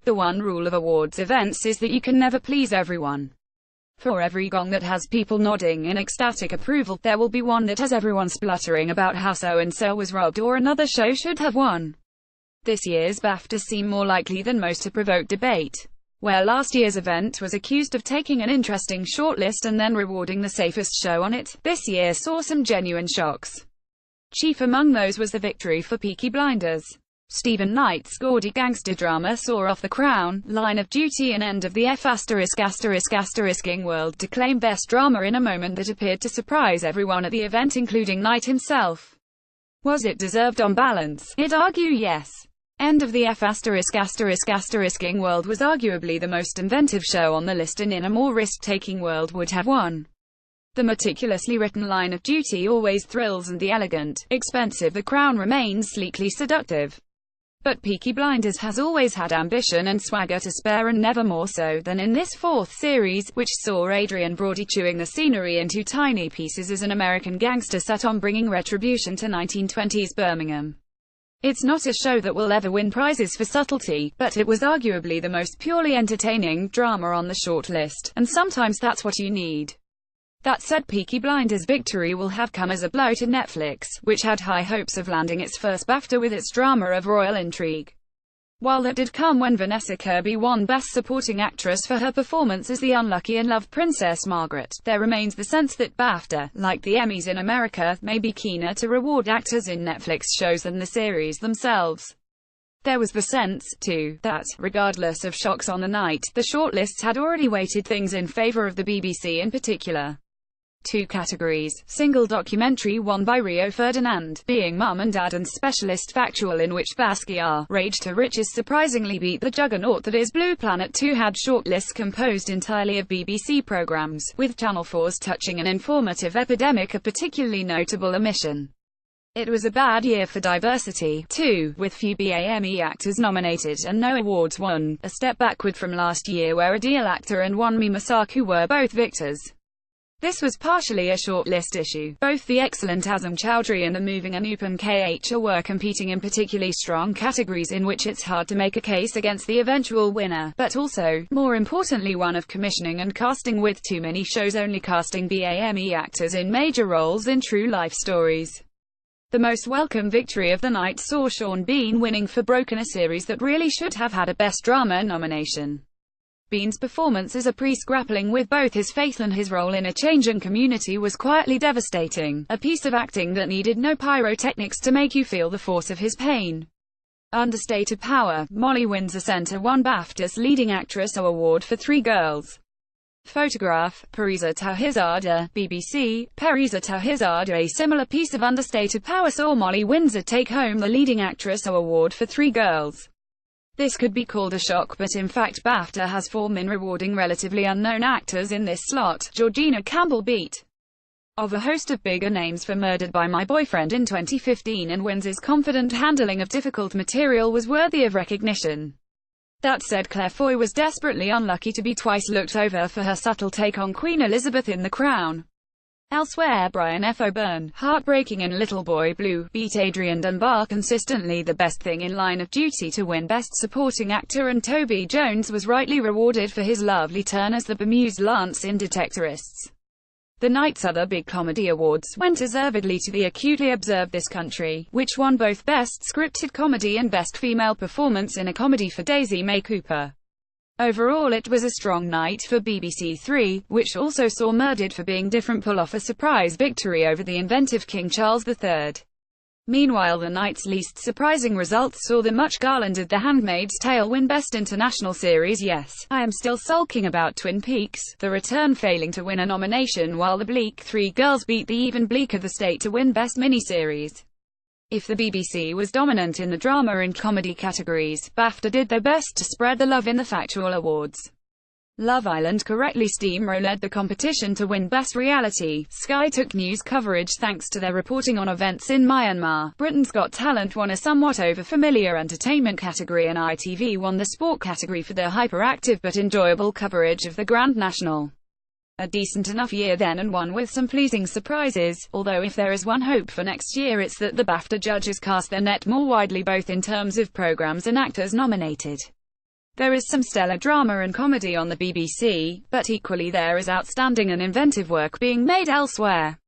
The one rule of awards events is that you can never please everyone. For every gong that has people nodding in ecstatic approval, there will be one that has everyone spluttering about how so-and-so was robbed or another show should have won. This year's BAFTA seem more likely than most to provoke debate. Where last year's event was accused of taking an interesting shortlist and then rewarding the safest show on it, this year saw some genuine shocks. Chief among those was the victory for Peaky Blinders. Stephen Knight's gaudy gangster drama saw off The Crown, Line of Duty and End of the F***ing World to claim Best Drama in a moment that appeared to surprise everyone at the event, including Knight himself. Was it deserved on balance? I'd argue yes. End of the F***ing World was arguably the most inventive show on the list, and in a more risk-taking world would have won. The meticulously written Line of Duty always thrills, and the elegant, expensive The Crown remains sleekly seductive. But Peaky Blinders has always had ambition and swagger to spare, and never more so than in this fourth series, which saw Adrian Brody chewing the scenery into tiny pieces as an American gangster set on bringing retribution to 1920s Birmingham. It's not a show that will ever win prizes for subtlety, but it was arguably the most purely entertaining drama on the shortlist, and sometimes that's what you need. That said, Peaky Blinders' victory will have come as a blow to Netflix, which had high hopes of landing its first BAFTA with its drama of royal intrigue. While that did come when Vanessa Kirby won Best Supporting Actress for her performance as the unlucky and loved Princess Margaret, there remains the sense that BAFTA, like the Emmys in America, may be keener to reward actors in Netflix shows than the series themselves. There was the sense, too, that, regardless of shocks on the night, the shortlists had already weighted things in favor of the BBC in particular. 2 categories: single documentary won by Rio Ferdinand, Being Mum and Dad, and specialist factual, in which Basquiat, Rage to Riches, surprisingly beat the juggernaut that is Blue Planet. 2 had shortlists composed entirely of BBC programmes, with Channel 4's touching and informative Epidemic a particularly notable omission. It was a bad year for diversity, too, with few BAME actors nominated and no awards won, a step backward from last year where Adil Akhtar and Wunmi Mosaku were both victors. This was partially a shortlist issue. Both the excellent Azam Chowdhury and the moving Anupam Kher were competing in particularly strong categories in which it's hard to make a case against the eventual winner, but also, more importantly, one of commissioning and casting, with too many shows only casting BAME actors in major roles in true life stories. The most welcome victory of the night saw Sean Bean winning for Broken, a series that really should have had a Best Drama nomination. Bean's performance as a priest grappling with both his faith and his role in a changing community was quietly devastating, a piece of acting that needed no pyrotechnics to make you feel the force of his pain. Understated Power, Molly Windsor Center won BAFTA's Leading Actress award for 3 girls. Photograph, Parisa Tauhizada, BBC, Parisa Tauhizada. A similar piece of understated power saw Molly Windsor take home the Leading Actress award for 3 girls. This could be called a shock, but in fact BAFTA has form in rewarding relatively unknown actors in this slot. Georgina Campbell beat of a host of bigger names for Murdered by My Boyfriend in 2015, and Windsor's confident handling of difficult material was worthy of recognition. That said, Claire Foy was desperately unlucky to be twice looked over for her subtle take on Queen Elizabeth in The Crown. Elsewhere, Brian F. O'Byrne, Heartbreaking and Little Boy Blue, beat Adrian Dunbar, consistently the best thing in Line of Duty, to win Best Supporting Actor, and Toby Jones was rightly rewarded for his lovely turn as the bemused Lance in Detectorists. The night's other big comedy awards went deservedly to The Acutely Observed This Country, which won both Best Scripted Comedy and Best Female Performance in a Comedy for Daisy May Cooper. Overall, it was a strong night for BBC Three, which also saw Murdered for Being Different pull off a surprise victory over the inventive King Charles III. Meanwhile, the night's least surprising results saw the much garlanded The Handmaid's Tale win Best International Series. Yes, I am still sulking about Twin Peaks, The Return failing to win a nomination, while the bleak Three Girls beat the even bleaker The State to win Best Miniseries. If the BBC was dominant in the drama and comedy categories, BAFTA did their best to spread the love in the factual awards. Love Island correctly steamrolled the competition to win Best Reality. Sky took news coverage thanks to their reporting on events in Myanmar. Britain's Got Talent won a somewhat over-familiar entertainment category, and ITV won the sport category for their hyperactive but enjoyable coverage of the Grand National. A decent enough year then, and one with some pleasing surprises, although if there is one hope for next year, it's that the BAFTA judges cast their net more widely, both in terms of programs and actors nominated. There is some stellar drama and comedy on the BBC, but equally there is outstanding and inventive work being made elsewhere.